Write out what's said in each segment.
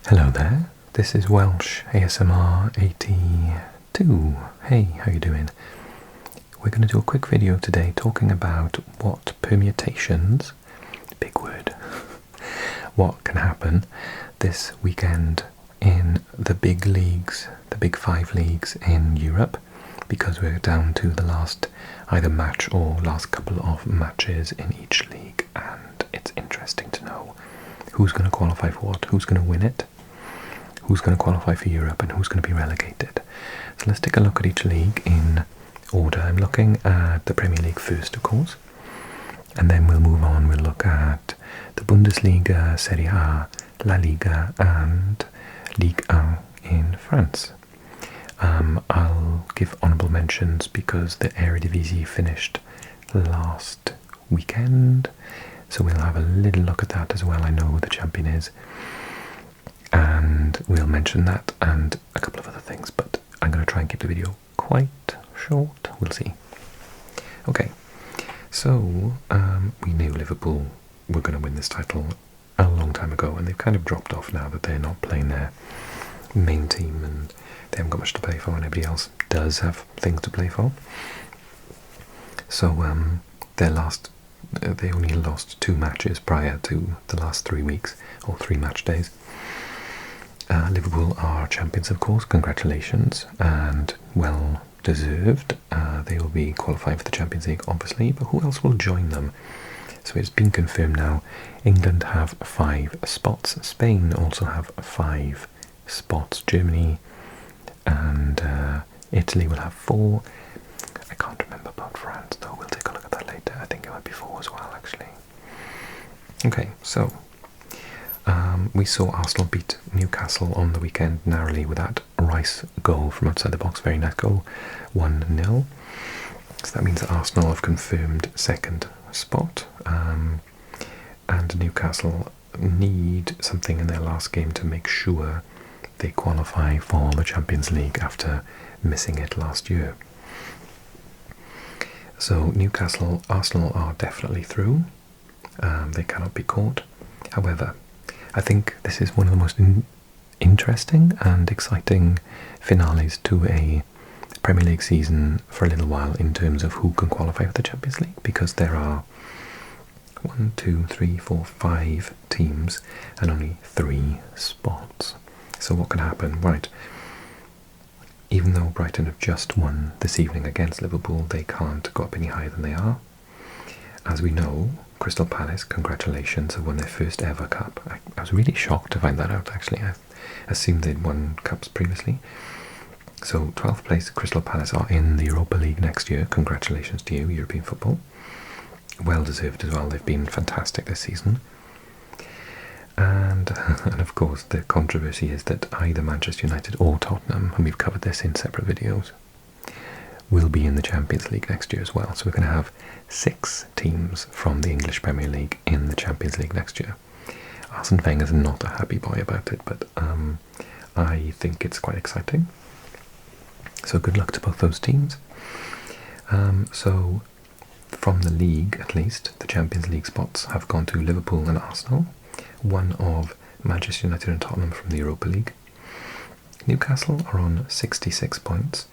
Hello there, this is Welsh ASMR 82. Hey, how you doing? We're going to do a quick video today talking about what permutations, big word, what can happen this weekend in the big leagues, the big 5 leagues in Europe, because we're down to the last either match or last couple of matches in each league, and it's interesting to know who's going to qualify for what, who's going to win it, who's going to qualify for Europe, and who's going to be relegated. So let's take a look at each league in order. I'm looking at the Premier League first, of course, and then we'll move on. We'll look at the Bundesliga, Serie A, LaLiga, and Ligue in France. I'll give honourable mentions because the Eredivisie finished last weekend, so we'll have a little look at that as well. I know who the champion is, and we'll mention that and a couple of other things, but I'm going to try and keep the video quite short. We'll see. Okay, so we knew Liverpool were going to win this title a long time ago, and they've kind of dropped off now that they're not playing their main team and they haven't got much to play for, and everybody else does have things to play for. So they only lost 2 matches prior to the last 3 weeks, or 3 match days. Liverpool are champions, of course, congratulations, and well deserved. They will be qualifying for the Champions League, obviously, but who else will join them? So it's been confirmed now. England have 5 spots, Spain also have 5 spots, Germany and Italy will have 4. I can't remember about France, though. We'll take a look at that later. I think it might be 4 as well, actually. Okay, so we saw Arsenal beat Newcastle on the weekend narrowly with that Rice goal from outside the box. Very nice goal, 1-0. So that means that Arsenal have confirmed 2nd spot, and Newcastle need something in their last game to make sure they qualify for the Champions League after missing it last year. So Newcastle, Arsenal are definitely through. They cannot be caught. However, I think this is one of the most interesting and exciting finales to a Premier League season for a little while in terms of who can qualify for the Champions League, because there are 1, 2, 3, 4, 5 teams and only 3 spots. So what can happen? Right, even though Brighton have just won this evening against Liverpool, they can't go up any higher than they are. As we know, Crystal Palace, congratulations, have won their first ever cup. I was really shocked to find that out, actually. I assumed they'd won cups previously. So 12th place, Crystal Palace are in the Europa League next year. Congratulations to you, European football. Well deserved as well. They've been fantastic this season. And of course the controversy is that either Manchester United or Tottenham, and we've covered this in separate videos, will be in the Champions League next year as well. So we're going to have 6 teams from the English Premier League in the Champions League next year. Arsene Wenger's not a happy boy about it, but I think it's quite exciting. So good luck to both those teams. So from the league, at least, the Champions League spots have gone to Liverpool and Arsenal, 1 of Manchester United and Tottenham from the Europa League. Newcastle are on 66 points,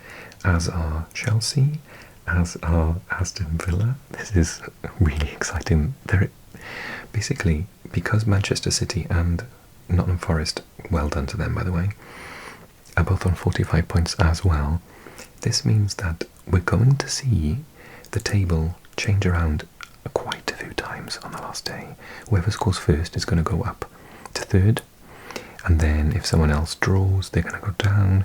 as are Chelsea, as are Aston Villa. This is really exciting. Basically, because Manchester City and Nottingham Forest, well done to them by the way, are both on 45 points as well, this means that we're going to see the table change around quite a few times on the last day. Whoever scores first is going to go up to 3rd, and then if someone else draws, they're going to go down.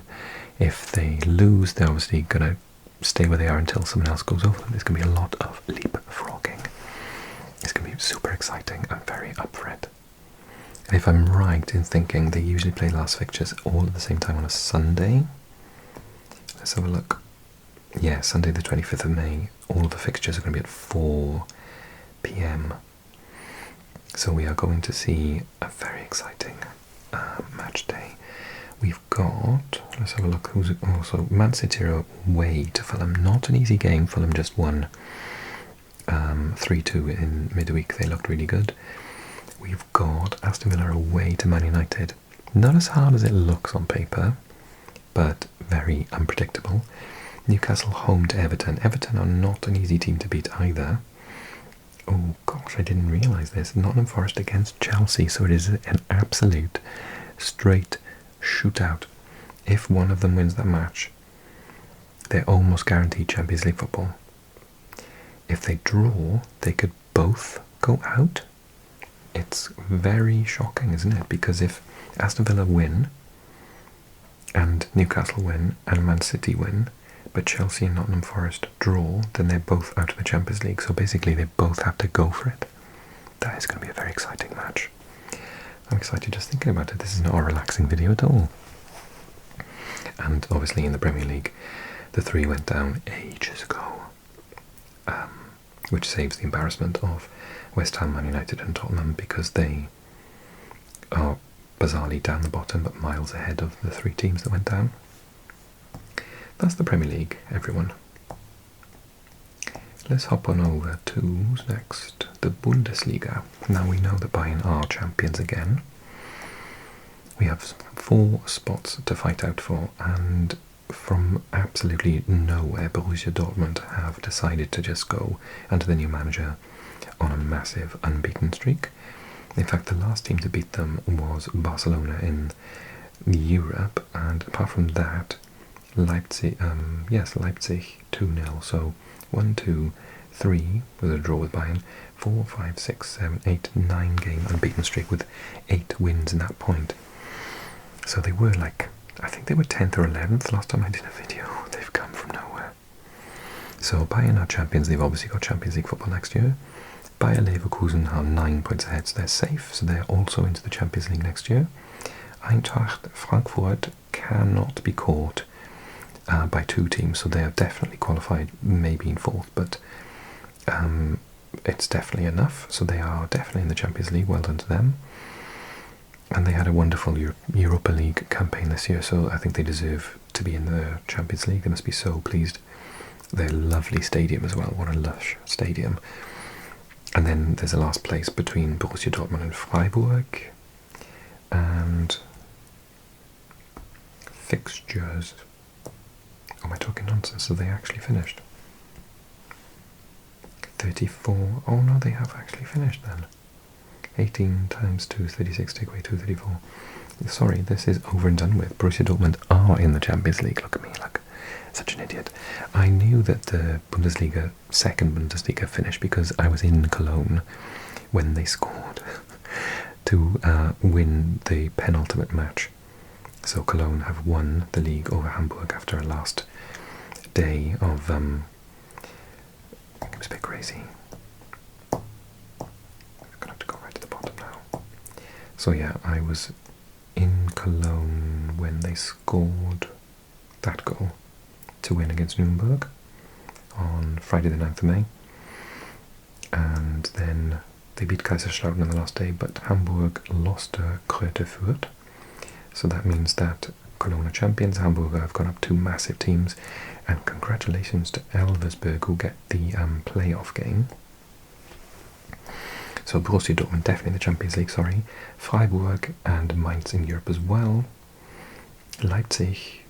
If they lose, they're obviously going to stay where they are until someone else goes over them. There's going to be a lot of leapfrogging. It's going to be super exciting. I'm very up for it. And if I'm right in thinking they usually play last fixtures all at the same time on a Sunday, let's have a look. Yeah, Sunday the 25th of May, all of the fixtures are going to be at 4 PM. So we are going to see a very exciting match day. We've got, let's have a look, who's also Man City are away to Fulham. Not an easy game. Fulham just won 3-2 in midweek. They looked really good. We've got Aston Villa away to Man United. Not as hard as it looks on paper, but very unpredictable. Newcastle home to Everton. Everton are not an easy team to beat either. Oh gosh, I didn't realise this. Nottingham Forest against Chelsea, so it is an absolute straight shootout. If one of them wins that match, they're almost guaranteed Champions League football. If they draw, they could both go out. It's very shocking, isn't it? Because if Aston Villa win, and Newcastle win, and Man City win, but Chelsea and Nottingham Forest draw, then they're both out of the Champions League. So basically they both have to go for it. That is going to be a very exciting match. I'm excited just thinking about it. This is not a relaxing video at all. And obviously in the Premier League, the three went down ages ago, which saves the embarrassment of West Ham, Man United and Tottenham, because they are bizarrely down the bottom but miles ahead of the three teams that went down. That's the Premier League, everyone. Let's hop on over to who's next? The Bundesliga. Now we know that Bayern are champions again. We have 4 spots to fight out for, and from absolutely nowhere, Borussia Dortmund have decided to just go under the new manager on a massive unbeaten streak. In fact, the last team to beat them was Barcelona in Europe, and apart from that, Leipzig 2-0. So 1, 2, 3 with a draw with Bayern. 4, 5, 6, 7, 8, 9 game unbeaten streak with 8 wins in that point. So they were like, I think they were 10th or 11th last time I did a video. They've come from nowhere. So Bayern are champions. They've obviously got Champions League football next year. Bayer Leverkusen are 9 points ahead, so they're safe. So they're also into the Champions League next year. Eintracht Frankfurt cannot be caught by 2 teams, so they are definitely qualified, maybe in 4th, but it's definitely enough. So they are definitely in the Champions League. Well done to them. And they had a wonderful Europa League campaign this year, so I think they deserve to be in the Champions League. They must be so pleased. Their lovely stadium as well. What a lush stadium. And then there's a last place between Borussia Dortmund and Freiburg. And fixtures. Oh, am I talking nonsense? So they actually finished. 34. Oh no, they have actually finished then. 18 times 2, 36, take away 2, 34. Sorry, this is over and done with. Borussia Dortmund are in the Champions League. Look at me, like such an idiot. I knew that the Bundesliga, second Bundesliga, finished because I was in Cologne when they scored to win the penultimate match. So Cologne have won the league over Hamburg after a last day of... it was a bit crazy. So yeah, I was in Cologne when they scored that goal to win against Nuremberg on Friday the 9th of May. And then they beat Kaiserslautern on the last day, but Hamburg lost to Greuther Fürth. So that means that Cologne are champions. Hamburg have gone up 2 massive teams. And congratulations to Elversberg, who get the playoff game. So Borussia Dortmund definitely in the Champions League, sorry. Freiburg and Mainz in Europe as well. Leipzig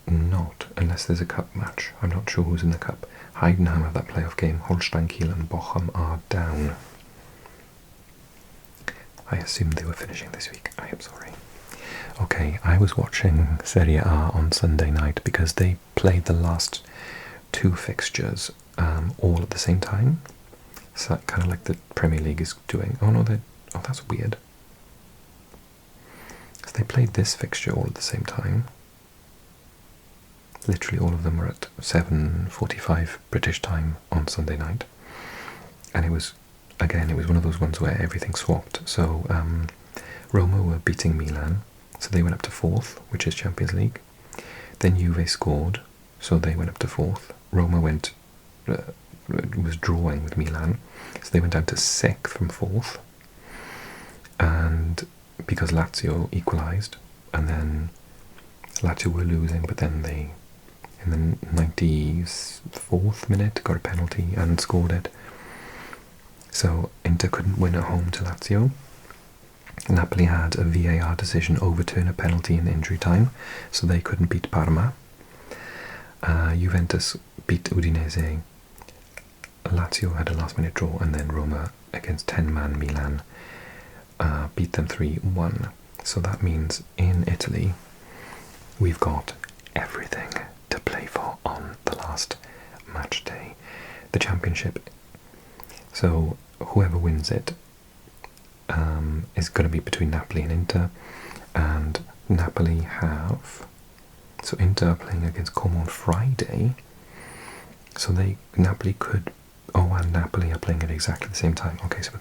not, unless there's a cup match. I'm not sure who's in the cup. Heidenheim have that playoff game. Holstein Kiel and Bochum are down. I assumed they were finishing this week. I am sorry. Okay, I was watching Serie A on Sunday night because they played the last 2 fixtures all at the same time. So kind of like the Premier League is doing. Oh no, that's weird. So they played this fixture all at the same time. Literally all of them were at 7:45 British time on Sunday night. And it was one of those ones where everything swapped. So Roma were beating Milan, so they went up to 4th, which is Champions League. Then Juve scored, so they went up to 4th. Roma was drawing with Milan, so they went down to 6th from 4th, and because Lazio equalised, and then Lazio were losing, but then they, in the 94th minute, got a penalty and scored it. So Inter couldn't win at home to Lazio, Napoli had a VAR decision overturn a penalty in injury time, so they couldn't beat Parma. Juventus beat Udinese. Lazio had a last-minute draw, and then Roma against 10-man Milan beat them 3-1. So that means in Italy we've got everything to play for on the last match day. The championship. So whoever wins it is going to be between Napoli and Inter, and Napoli have... So Inter are playing against Como on Friday, so Napoli could... Oh, and Napoli are playing at exactly the same time. Okay, so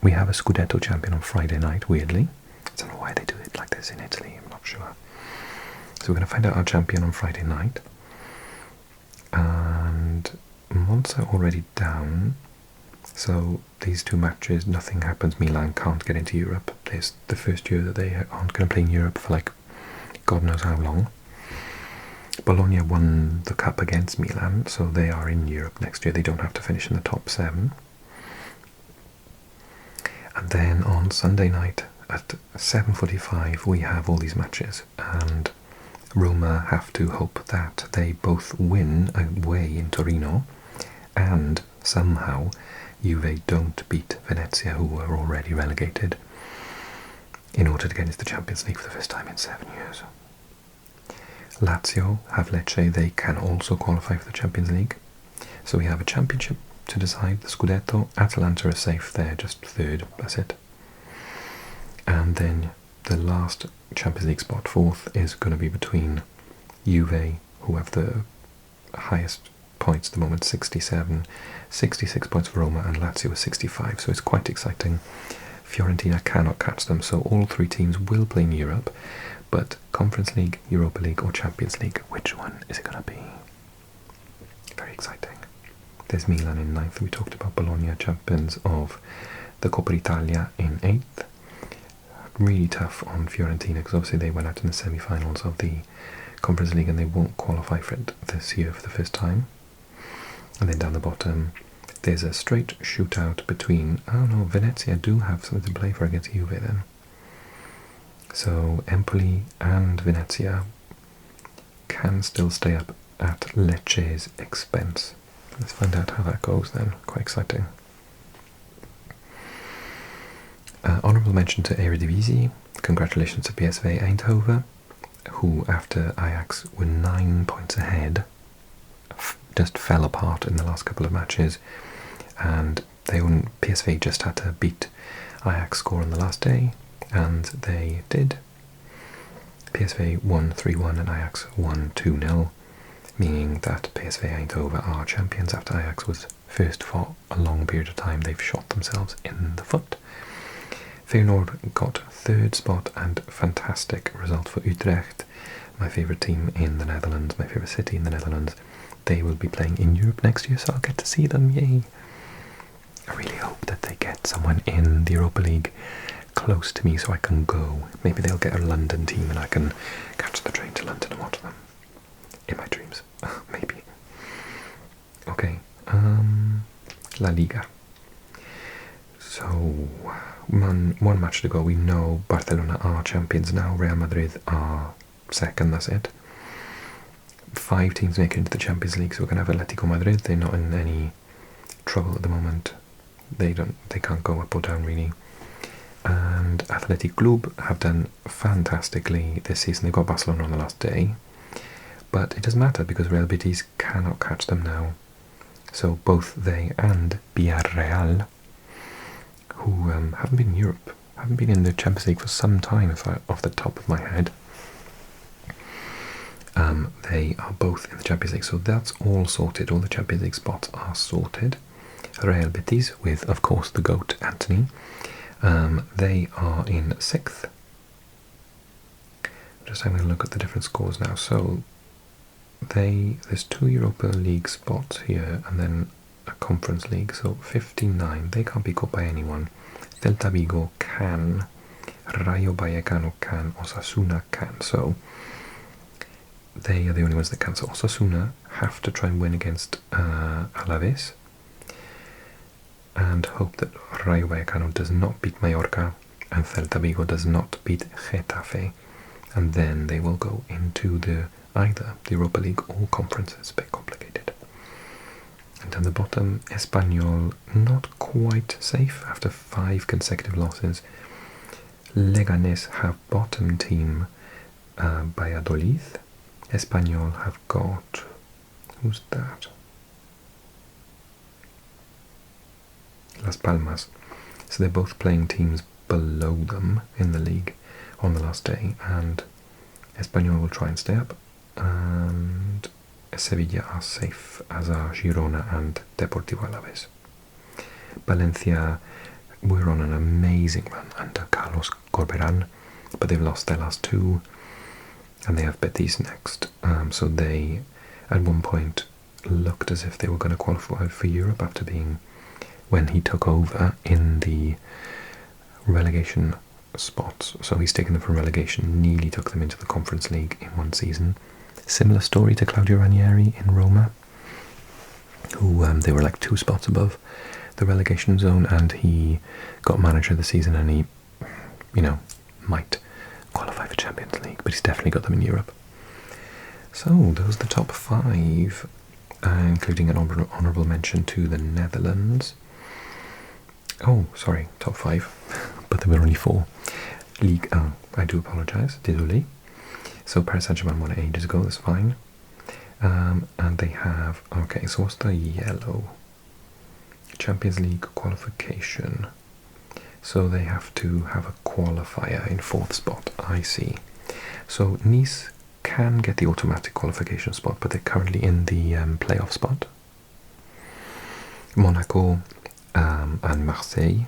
we have a Scudetto champion on Friday night, weirdly. I don't know why they do it like this in Italy, I'm not sure. So we're going to find out our champion on Friday night. And Monza already down. So these two matches, nothing happens. Milan can't get into Europe. It's the first year that they aren't going to play in Europe for like God knows how long. Bologna won the cup against Milan, so they are in Europe next year. They don't have to finish in the top 7. And then on Sunday night at 7:45 we have all these matches, and Roma have to hope that they both win away in Torino, and somehow Juve don't beat Venezia, who were already relegated, in order to get into the Champions League for the first time in 7 years. Lazio have Lecce, they can also qualify for the Champions League. So we have a championship to decide, the Scudetto. Atalanta are safe, they're just 3rd, that's it. And then the last Champions League spot, 4th, is going to be between Juve, who have the highest points at the moment, 67, 66 points for Roma, and Lazio is 65, so it's quite exciting. Fiorentina cannot catch them, so all 3 teams will play in Europe, but Conference League, Europa League or Champions League, which one is it going to be? Very exciting. There's Milan in 9th, we talked about Bologna, champions of the Coppa Italia, in 8th. Really tough on Fiorentina, because obviously they went out in the semi-finals of the Conference League and they won't qualify for it this year for the first time. And then down the bottom, there's a straight shootout between... Oh no, Venezia do have something to play for against Juve then. So Empoli and Venezia can still stay up at Lecce's expense. Let's find out how that goes then. Quite exciting. Honourable mention to Eredivisie. Congratulations to PSV Eindhoven, who after Ajax were 9 points ahead, just fell apart in the last couple of matches, and PSV just had to beat Ajax score on the last day, and they did. PSV won 3-1 and Ajax won 2-0, meaning that PSV Eindhoven are champions after Ajax was first for a long period of time. They've shot themselves in the foot. Feyenoord got 3rd spot, and fantastic result for Utrecht, my favourite team in the Netherlands, my favourite city in the Netherlands. They will be playing in Europe next year, so I'll get to see them, yay! I really hope that they get someone in the Europa League close to me so I can go. Maybe they'll get a London team and I can catch the train to London and watch them. In my dreams. Maybe. Okay. La Liga. So, one match to go. We know Barcelona are champions now. Real Madrid are second, that's it. 5 teams make it into the Champions League, so we're going to have Atletico Madrid. They're not in any trouble at the moment. They can't go up or down really. And Athletic Club have done fantastically this season. They got Barcelona on the last day, but it doesn't matter because Real Betis cannot catch them now. So both they and Villarreal, who haven't been in Europe, haven't been in the Champions League for some time, off the top of my head, they are both in the Champions League, so that's all sorted. All the Champions League spots are sorted. Real Betis, with of course the GOAT Anthony, they are in 6th. Just having a look at the different scores now. So there's 2 Europa League spots here and then a Conference League, so 59. They can't be caught by anyone. Celta Vigo can, Rayo Vallecano can, Osasuna can, so they are the only ones that can. So Osasuna have to try and win against Alaves and hope that Rayo Vallecano does not beat Mallorca, and Celta Vigo does not beat Getafe, and then they will go into either the Europa League or conferences. A bit complicated. And at the bottom, Espanyol not quite safe after 5 consecutive losses. Leganés have bottom team Valladolid. Espanyol have got... who's that? Las Palmas. So they're both playing teams below them in the league on the last day, and Espanyol will try and stay up, and Sevilla are safe, as are Girona and Deportivo Alaves. Valencia were on an amazing run under Carlos Corberán, but they've lost their last 2, and they have Betis next. So they, at one point, looked as if they were going to qualify for Europe after being, when he took over, in the relegation spots. So he's taken them from relegation, nearly took them into the Conference League in one season. Similar story to Claudio Ranieri in Roma, who they were like 2 spots above the relegation zone, and he got manager of the season, and he, might qualify for Champions League, but he's definitely got them in Europe. So those are the top 5, including an honourable mention to the Netherlands. Oh, sorry, top 5, but there were only 4. Ligue 1, I do apologise, désolé. So Paris Saint-Germain won ages ago, that's fine. And they have, okay, so what's the yellow? Champions League qualification. So they have to have a qualifier in 4th spot, I see. So Nice can get the automatic qualification spot, but they're currently in the playoff spot. Monaco and Marseille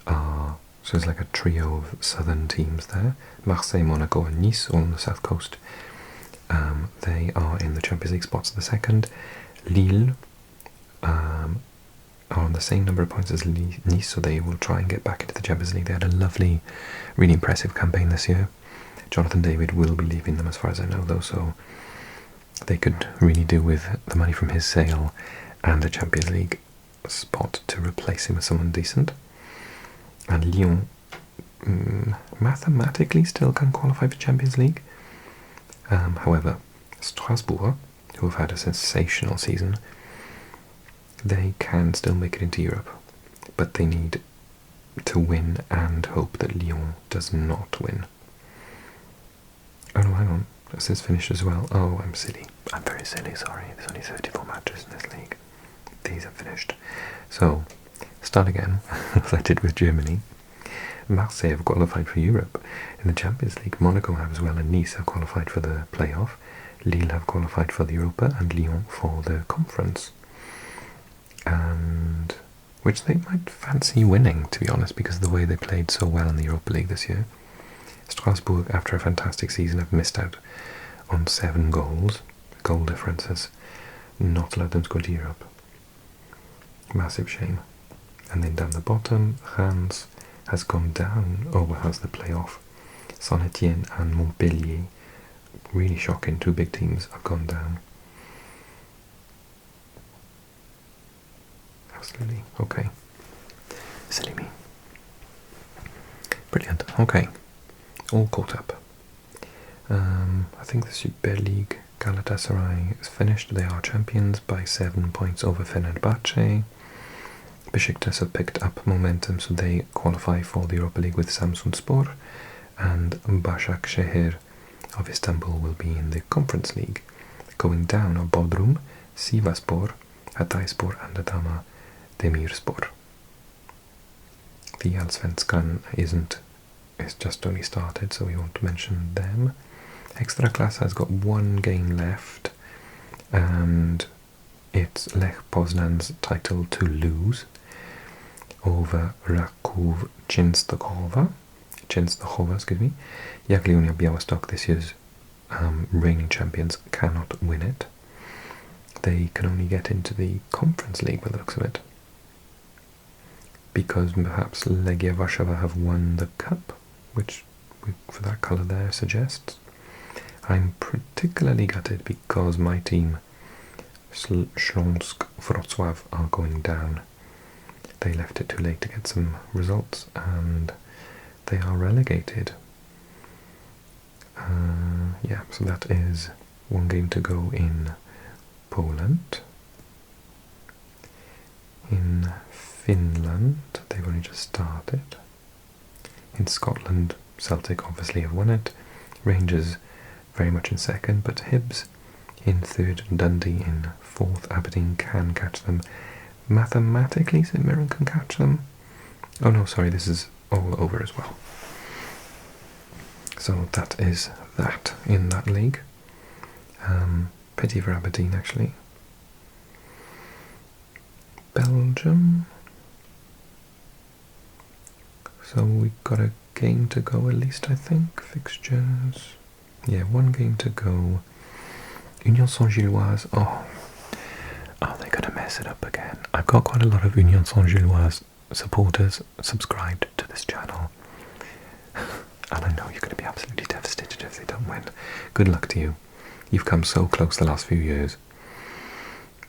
are, so it's like a trio of southern teams there. Marseille, Monaco and Nice, all on the south coast. They are in the Champions League spots at the second. Lille are on the same number of points as Nice, so they will try and get back into the Champions League. They had a lovely, really impressive campaign this year. Jonathan David will be leaving them as far as I know though, so they could really do with the money from his sale and a Champions League spot to replace him with someone decent. And Lyon mathematically still can qualify for Champions League. However, Strasbourg, who have had a sensational season, they can still make it into Europe, but they need to win and hope that Lyon does not win. Oh no, hang on, this is finished as well. Oh, I'm silly. I'm very silly, sorry. There's only 34 matches in this league. These are finished. So, start again, as I did with Germany. Marseille have qualified for Europe. In the Champions League, Monaco have as well, and Nice have qualified for the playoff. Lille have qualified for the Europa, and Lyon for the conference. And which they might fancy winning, to be honest, because of the way they played so well in the Europa League this year. Strasbourg, after a fantastic season, have missed out on 7 goals. Goal difference has not allowed them to go to Europe. Massive shame. And then down the bottom, Reims has gone down. Oh, well, has the playoff. Saint-Etienne and Montpellier, really shocking, 2 big teams have gone down. Absolutely. Okay. Silly me. Brilliant. Okay. All caught up. I think the Super League, Galatasaray is finished. They are champions by 7 points over Fenerbahce. Besiktas have picked up momentum, so they qualify for the Europa League with Samsunspor, and Başakşehir of Istanbul will be in the Conference League. Going down are Bodrum, Sivasspor, Hatayspor and Adana Demirspor. The Allsvenskan it's just only started, so we won't mention them. Ekstraklasa has got 1 game left, and it's Lech Poznan's title to lose over Raków Częstochowa, Jagiellonia Białystok, this year's reigning champions, cannot win it. They can only get into the Conference League by the looks of it, because perhaps Legia Warszawa have won the cup, which for that colour there suggests. I'm particularly gutted because my team, Śląsk Wrocław, are going down. They left it too late to get some results, and they are relegated. Yeah, so that is one game to go in Poland. In Finland, they've only just started. In Scotland, Celtic obviously have won it. Rangers very much in second, but Hibs in third, Dundee in fourth. Aberdeen can catch them. Mathematically, St Mirren can catch them. Oh no, sorry, this is all over as well. So that is that in that league. Pity for Aberdeen, actually. Belgium. So we've got a game to go at least, I think. Fixtures. Yeah, one game to go. Union Saint-Gilloise. Oh, they're going to mess it up again. I've got quite a lot of Union Saint-Gilloise supporters subscribed to this channel. And I know you're going to be absolutely devastated if they don't win. Good luck to you. You've come so close the last few years.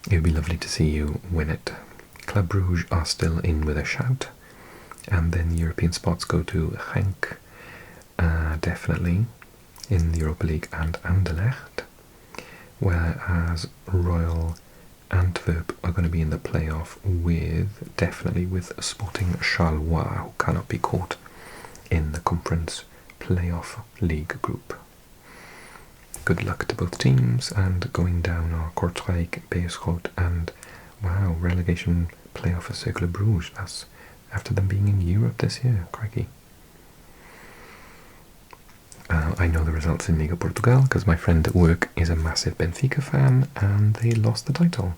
It would be lovely to see you win it. Club Brugge are still in with a shout. And then European spots go to Genk, definitely, in the Europa League, and Anderlecht. Whereas Royal Antwerp are going to be in the playoff definitely with Sporting Charleroi, who cannot be caught in the conference playoff league group. Good luck to both teams, and going down are Kortrijk, Beerschot, and wow, relegation playoff for Cercle Bruges. That's after them being in Europe this year, crikey. I know the results in Liga Portugal because my friend at work is a massive Benfica fan, and they lost the title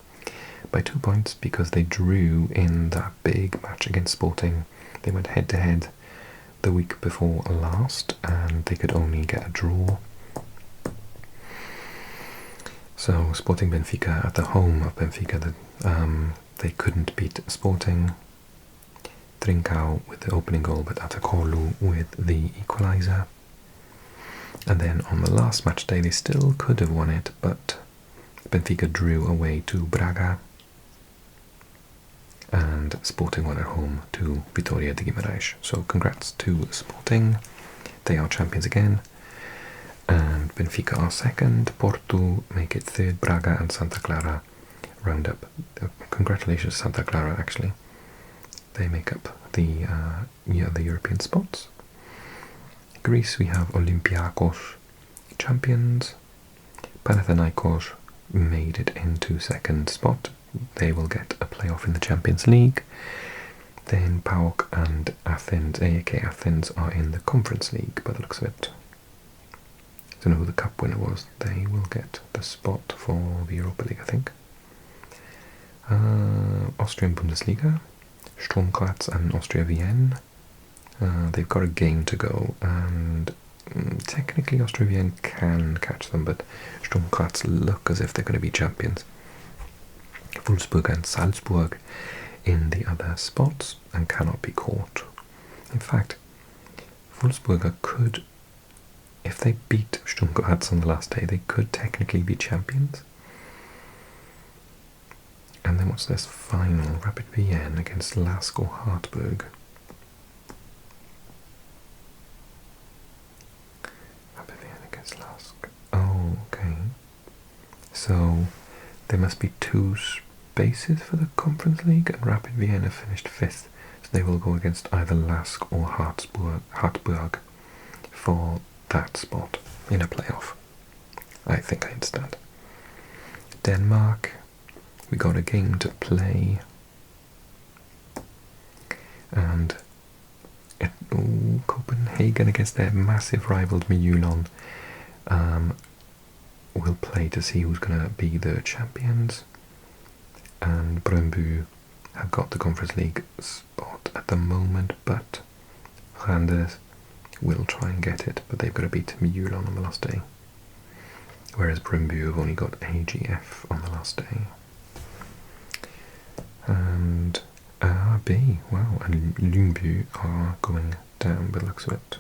by 2 points because they drew in that big match against Sporting. They went head to head the week before last, and they could only get a draw. So Sporting Benfica, at the home of Benfica, they couldn't beat Sporting. Trincao with the opening goal, but Atakolu with the equaliser. And then on the last match day they still could have won it, but Benfica drew away to Braga, and Sporting won at home to Vitória de Guimarães. So congrats to Sporting, they are champions again. And Benfica are second, Porto make it third, Braga and Santa Clara round up. Congratulations Santa Clara, actually. They make up the European spots. Greece, we have Olympiakos champions. Panathinaikos made it into second spot. They will get a playoff in the Champions League. Then PAOK and Athens, AEK Athens, are in the Conference League by the looks of it. I don't know who the cup winner was. They will get the spot for the Europa League, I think. Austrian Bundesliga, Sturm Graz and Austria Vienna. They've got a game to go, and technically Austria Vienna can catch them, but Sturm Graz look as if they're going to be champions. Wolfsburg and Salzburg in the other spots and cannot be caught. In fact, Wolfsburg could, if they beat Sturm Graz on the last day, they could technically be champions. And then what's this final? Rapid Vienna against Lask or Hartberg. Rapid Vienna against Lask. Oh, okay. So there must be 2 spaces for the Conference League, and Rapid Vienna finished 5th. So they will go against either Lask or Hartberg for that spot in a playoff. I think I understand. Denmark. We got a game to play, and Copenhagen against their massive rival Midtjylland will play to see who's going to be the champions. And Brøndby have got the Conference League spot at the moment, but Randers will try and get it, but they've got to beat Midtjylland on the last day, whereas Brøndby have only got AGF on the last day. And B, wow, and Lyngby are going down by the looks of it.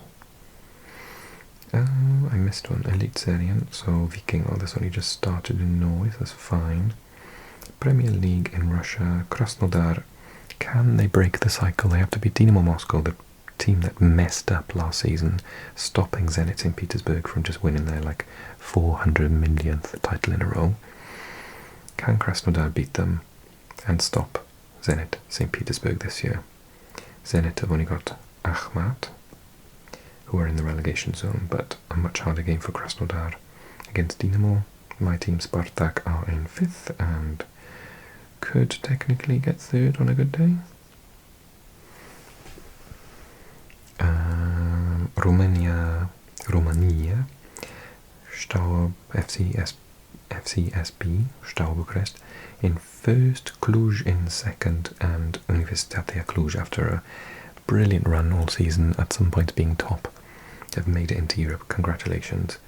I missed one, Elitserien, so Viking, this only just started in Norway, so that's fine. Premier League in Russia, Krasnodar, can they break the cycle? They have to beat Dynamo Moscow, the team that messed up last season, stopping Zenit St. Petersburg from just winning their like 400 millionth title in a row. Can Krasnodar beat them and stop Zenit St. Petersburg this year? Zenit have only got Akhmat, who are in the relegation zone, but a much harder game for Krasnodar against Dinamo. My team Spartak are in 5th and could technically get 3rd on a good day. Romania, FCSB, Steaua Bucharest in 1st, Cluj in 2nd, and Universitatea Cluj, after a brilliant run all season, at some point being top, have made it into Europe. Congratulations.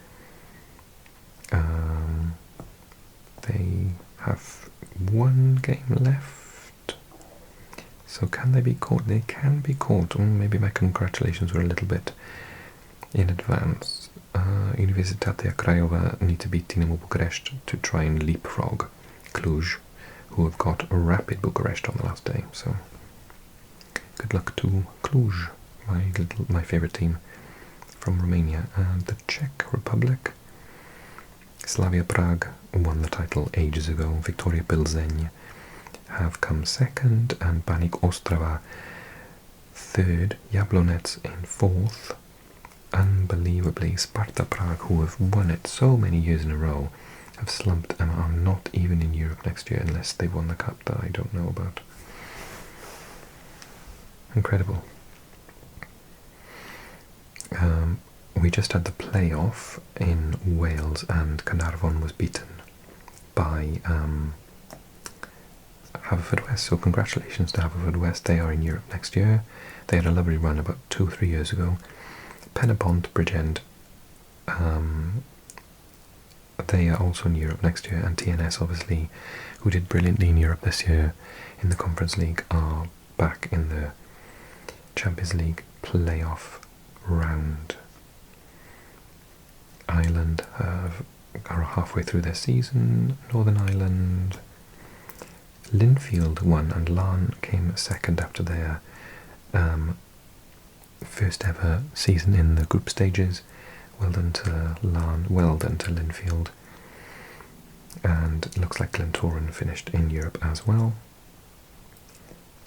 They have one game left, so can they be caught? They can be caught. Maybe my congratulations were a little bit in advance. Universitatea Craiova need to beat Dinamo Bucharest to try and leapfrog Cluj, who have got Rapid Bucharest on the last day. So good luck to Cluj, my favourite team from Romania. And the Czech Republic, Slavia Prague won the title ages ago. Victoria Pilzeň have come 2nd, and Baník Ostrava 3rd. Jablonec in 4th. Unbelievably, Sparta Prague, who have won it so many years in a row, have slumped and are not even in Europe next year unless they've won the cup that I don't know about. Incredible. We just had the playoff in Wales, and Carnarvon was beaten by Haverfordwest, so congratulations to Haverfordwest. They are in Europe next year. They had a lovely run about 2 or 3 years ago. Penapont, Bridgend, they are also in Europe next year, and TNS, obviously, who did brilliantly in Europe this year in the Conference League, are back in the Champions League playoff round. Ireland are halfway through their season. Northern Ireland, Linfield won, and Larne came 2nd after their first ever season in the group stages. Well done to Larne, well done to Linfield. And it looks like Glentoran finished in Europe as well.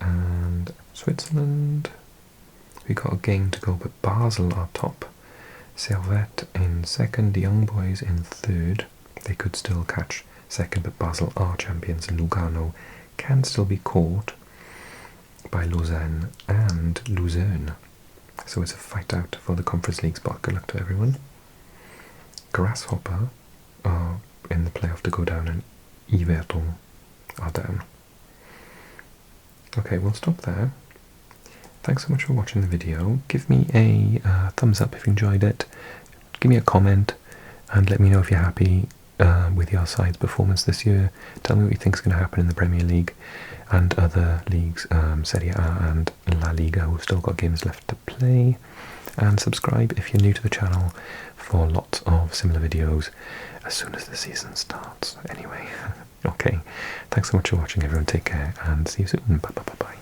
And Switzerland, we got a game to go, but Basel are top. Servette in 2nd, the Young Boys in 3rd. They could still catch 2nd, but Basel are champions, and Lugano can still be caught by Lausanne and Luzerne. So it's a fight out for the Conference League spot. Good luck to everyone. Grasshopper are in the playoff to go down, and Yverton are down. Okay, we'll stop there. Thanks so much for watching the video. Give me a thumbs up if you enjoyed it. Give me a comment and let me know if you're happy with your side's performance this year. Tell me what you think is going to happen in the Premier League and other leagues, Serie A and La Liga, who've still got games left to play. And subscribe if you're new to the channel for lots of similar videos as soon as the season starts. Anyway, okay. Thanks so much for watching, everyone. Take care and see you soon. Bye bye bye bye.